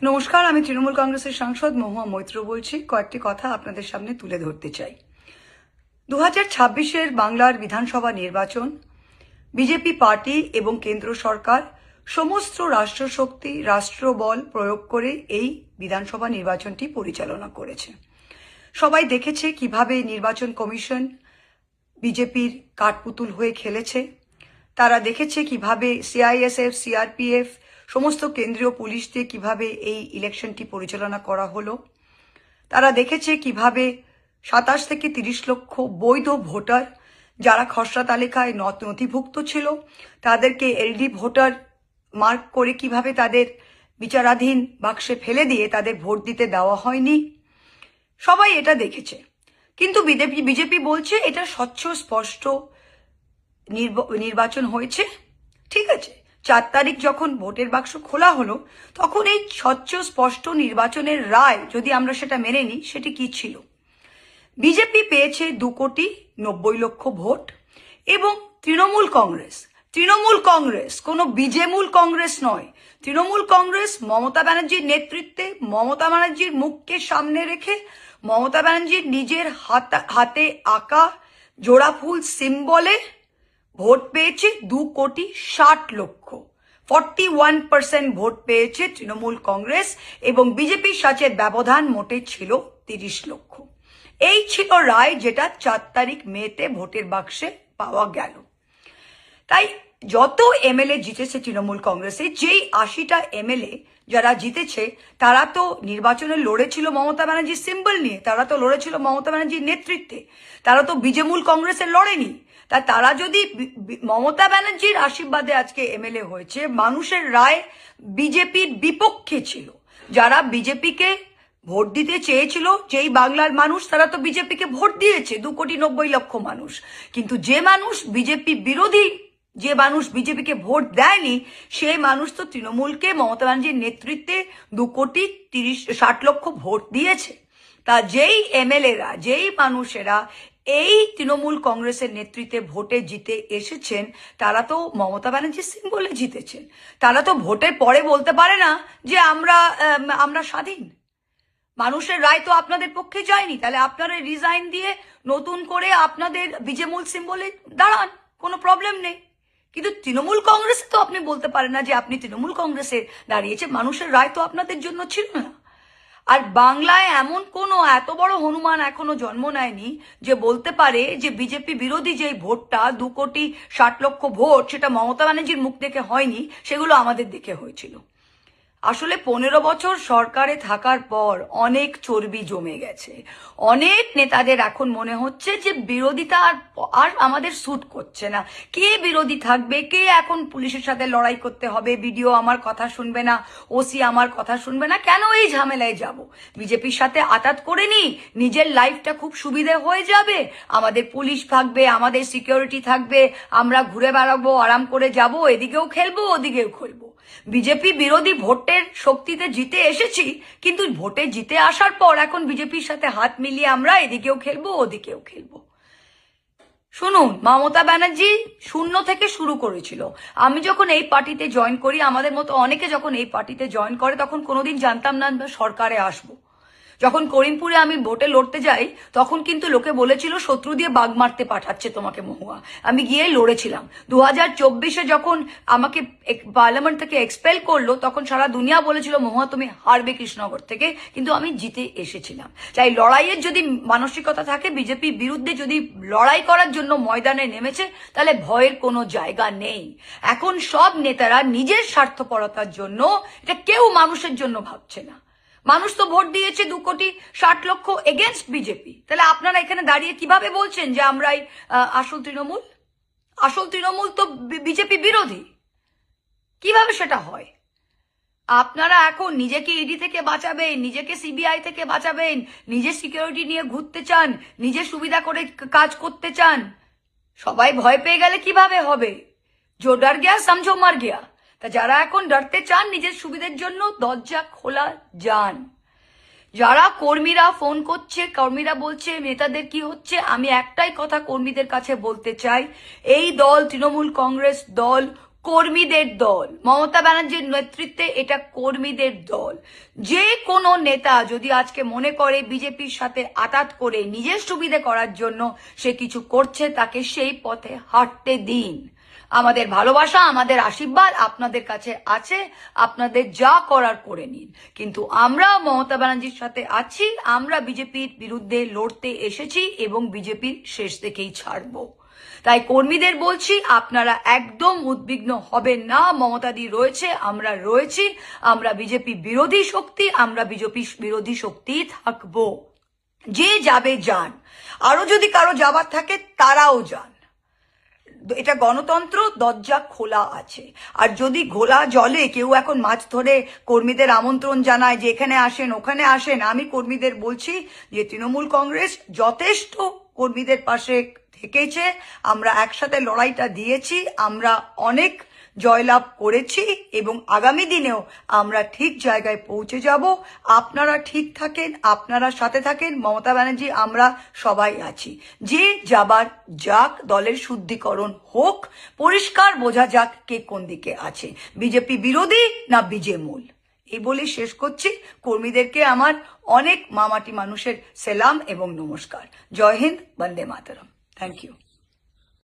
নমস্কার, আমি তৃণমূল কংগ্রেসের সাংসদ মহুয়া মৈত্র বলছি। কয়েকটি কথা আপনাদের সামনে তুলে ধরতে চাই। 2026-এর বাংলার বিধানসভা নির্বাচন বিজেপি পার্টি এবং কেন্দ্র সরকার সমস্ত রাষ্ট্রশক্তি রাষ্ট্রবল প্রয়োগ করে এই বিধানসভা নির্বাচনটি পরিচালনা করেছে। সবাই দেখেছে কিভাবে নির্বাচন কমিশন বিজেপির কাঠপুতুল হয়ে খেলেছে। তারা দেখেছে কিভাবে সিআইএসএফ, সিআরপিএফ, সমস্ত কেন্দ্রীয় পুলিশ দিয়ে কিভাবে এই ইলেকশনটি পরিচালনা করা হলো। তারা দেখেছে কিভাবে 27 থেকে 30 লক্ষ বৈধ ভোটার যারা খসড়া তালিকায় নথিভুক্ত ছিল তাদেরকে এলডি ভোটার মার্ক করে কিভাবে তাদের বিচারাধীন বাক্সে ফেলে দিয়ে তাদের ভোট দিতে দেওয়া হয়নি। সবাই এটা দেখেছে। কিন্তু বিজেপি বলছে এটা স্বচ্ছ স্পষ্ট নির্বাচন হয়েছে। ঠিক আছে, 4 তারিখ যখন ভোটের বাক্স খোলা হলো তখন এই স্বচ্ছ স্পষ্ট নির্বাচনের রায় যদি আমরা সেটা মেনে নিই, সেটি কি ছিল? বিজেপি পেয়েছে 2,90,00,000 ভোট এবং তৃণমূল কংগ্রেস কোনো বিজেমূল কংগ্রেস নয়। তৃণমূল কংগ্রেস মমতা ব্যানার্জির নেতৃত্বে, মমতা ব্যানার্জির মুখকে সামনে রেখে, মমতা ব্যানার্জির নিজের হাতে আঁকা জোড়া ফুল সিম্বলে ভোট পেয়েছে 2,60,00,000। 41% ভোট পেয়েছে তৃণমূল কংগ্রেস এবং বিজেপির সাথে ব্যবধান মোটে ছিল 30 লক্ষ। এই ছিল রায় যেটা 4 তারিখ মেতে ভোটের বাক্সে পাওয়া গেল। তাই যত এমএলএ জিতেছে তৃণমূল কংগ্রেসে, যেই 80টা এমএলএ যারা জিতেছে তারা তো নির্বাচনে লড়েছিল মমতা ব্যানার্জির সিম্বল নিয়ে, তারা তো লড়েছিল মমতা ব্যানার্জির নেতৃত্বে, তারা তো বিজেমূল কংগ্রেসে লড়েনি। তারা যদি মমতা ব্যানার্জির আশীর্বাদে আজকে এমএলএ হয়েছে, মানুষের রায় বিজেপির বিপক্ষে ছিল। যারা বিজেপিকে ভোট দিতে চেয়েছিল, যেই বাংলার মানুষ, তারা তো বিজেপিকে ভোট দিয়েছে, 2,90,00,000 মানুষ। কিন্তু যে মানুষ বিজেপি বিরোধী, যে মানুষ বিজেপিকে ভোট দেয়নি, সেই মানুষ তো তৃণমূলকে মমতা ব্যানার্জির নেতৃত্বে 2,60,00,000 ভোট দিয়েছে। তা যেই এমএলএরা, যেই মানুষেরা এই তৃণমূল কংগ্রেসের নেতৃত্বে ভোটে জিতে এসেছেন, তারা তো মমতা ব্যানার্জির সিম্বলে জিতেছেন। তারা তো ভোটের পরে বলতে পারে না যে আমরা স্বাধীন। মানুষের রায় তো আপনাদের পক্ষে যায়নি, তাহলে আপনারা রিজাইন দিয়ে নতুন করে আপনাদের বিজেমূল সিম্বলে দাঁড়ান, কোনো প্রবলেম নেই। কিন্তু তৃণমূল কংগ্রেসে তো আপনি বলতে পারেন না যে আপনি তৃণমূল কংগ্রেসে দাঁড়িয়েছে, মানুষের রায় তো আপনাদের জন্য ছিল না। আর বাংলায় এমন কোনো এত বড় হনুমান এখনো জন্ম নেয়নি যে বলতে পারে যে বিজেপি বিরোধী যেই ভোটটা 2,60,00,000 ভোট, সেটা মমতা ব্যানার্জির মুখ দেখে হয়নি, সেগুলো আমাদের দেখে হয়েছিল। আসলে 15 বছর সরকারে থাকার পর অনেক চর্বি জমে গেছে। অনেক নেতাদের এখন মনে হচ্ছে যে বিরোধিতা আর আমাদের স্যুট করছে না। কে বিরোধী থাকবে, কে এখন পুলিশের সাথে লড়াই করতে হবে, বিডিও আমার কথা শুনবে না, ওসি আমার কথা শুনবে না, কেন এই ঝামেলায় যাব? বিজেপির সাথে আতাত করে নি, নিজের লাইফটা খুব সুবিধে হয়ে যাবে, আমাদের পুলিশ থাকবে, আমাদের সিকিউরিটি থাকবে, আমরা ঘুরে বেড়াবো, আরাম করে যাব, এদিকেও খেলবো ওদিকেও খেলবো। বিজেপি বিরোধী ভোটের শক্তিতে জিতে এসেছি, কিন্তু ভোটে জিতে আসার পর এখন বিজেপির সাথে হাত মিলিয়ে আমরা এদিকেও খেলবো ওদিকেও খেলবো। শুনুন, মমতা ব্যানার্জি 0 থেকে শুরু করেছিল। আমি যখন এই পার্টিতে জয়েন করি, আমাদের মতো অনেকে যখন এই পার্টিতে জয়েন করে, তখন কোনোদিন জানতাম না সরকারে আসবো। যখন করিমপুরে আমি ভোটে লড়তে যাই, তখন কিন্তু লোকে বলেছিল শত্রু দিয়ে বাঘ মারতে পাঠাচ্ছে তোমাকে মহুয়া। আমি গিয়ে লড়েছিলাম। 2024-এ যখন আমাকে পার্লামেন্ট থেকে এক্সপেল করলো, তখন সারা দুনিয়া বলেছিল মহুয়া তুমি হারবে কৃষ্ণনগর থেকে, কিন্তু আমি জিতে এসেছিলাম। তাই লড়াইয়ের যদি মানসিকতা থাকে, বিজেপির বিরুদ্ধে যদি লড়াই করার জন্য ময়দানে নেমেছে, তাহলে ভয়ের কোনো জায়গা নেই। এখন সব নেতারা নিজের স্বার্থপরতার জন্য, এটা কেউ মানুষের জন্য ভাবছে না। মানুষ তো ভোট দিয়েছে 2,60,00,000 এগেনস্ট বিজেপি। তাহলে আপনারা এখানে দাঁড়িয়ে কিভাবে বলছেন যে আমরাই আসল তৃণমূল? আসল তৃণমূল তো বিজেপি বিরোধী। কিভাবে সেটা হয়? আপনারা এখন নিজেকে ইডি থেকে বাঁচাবেন, নিজেকে সিবিআই থেকে বাঁচাবেন, নিজের সিকিউরিটি নিয়ে ঘুরতে চান, নিজের সুবিধা করে কাজ করতে চান। সবাই ভয় পেয়ে গেলে কিভাবে হবে? जो डर गया समझो मर गया। তা যারা এখন ডরতে চান নিজের সুবিধার জন্য, দরজা খোলা যান। যারা কর্মীরা ফোন করছে, কর্মীরা বলছে নেতাদের কি হচ্ছে, আমি একটাই কথা কর্মীদের কাছে বলতে চাই, এই দল তৃণমূল কংগ্রেস দল কর্মীদের দল, মমতা ব্যানার্জির নেতৃত্বে এটা কর্মীদের দল। যে কোনো নেতা যদি আজকে মনে করে বিজেপির সাথে আতাত করে নিজের সুবিধে করার জন্য সে কিছু করছে, তাকে সেই পথে হাঁটতে দিন। আমাদের ভালোবাসা, আমাদের আশীর্বাদ আপনাদের কাছে আছে, আপনাদের যা করার করে নিন। কিন্তু আমরা মমতা ব্যানার্জির সাথে আছি, আমরা বিজেপির বিরুদ্ধে লড়তে এসেছি এবং বিজেপির শেষ থেকেই ছাড়বো। তাই কর্মীদের বলছি, আপনারা একদম উদ্বিগ্ন হবেন না। মমতাদি রয়েছে, আমরা রয়েছি, আমরা বিজেপি বিরোধী শক্তি, আমরা বিজেপি বিরোধী শক্তি থাকবো। যে যাবে যান, আরো যদি কারো যাবার থাকে তারাও যান। এটা গণতন্ত্র, দরজা খোলা আছে। আর যদি ঘোলা জলে কেউ এখন মাছ ধরে কর্মীদের আমন্ত্রণ জানায় যে এখানে আসেন ওখানে আসেন, আমি কর্মীদের বলছি যে তৃণমূল কংগ্রেস যথেষ্ট কর্মীদের পাশে থেকেছে। আমরা একসাথে লড়াইটা দিয়েছি, আমরা অনেক জয়লাভ করেছি এবং আগামী দিনেও আমরা ঠিক জায়গায় পৌঁছে যাব। আপনারা ঠিক থাকেন, আপনারা সাথে থাকেন। মমতা ব্যানার্জি, আমরা সবাই আছি। যে যাবার যাক, দলের শুদ্ধিকরণ হোক, পরিষ্কার বোঝা যাক কে কোন দিকে আছে, বিজেপি বিরোধী না বিজেমূল। এই বলে শেষ করছি। কর্মীদেরকে আমার অনেক মামাটি মানুষের সেলাম এবং নমস্কার। জয় হিন্দ, বন্দে মাতরম। Thank you.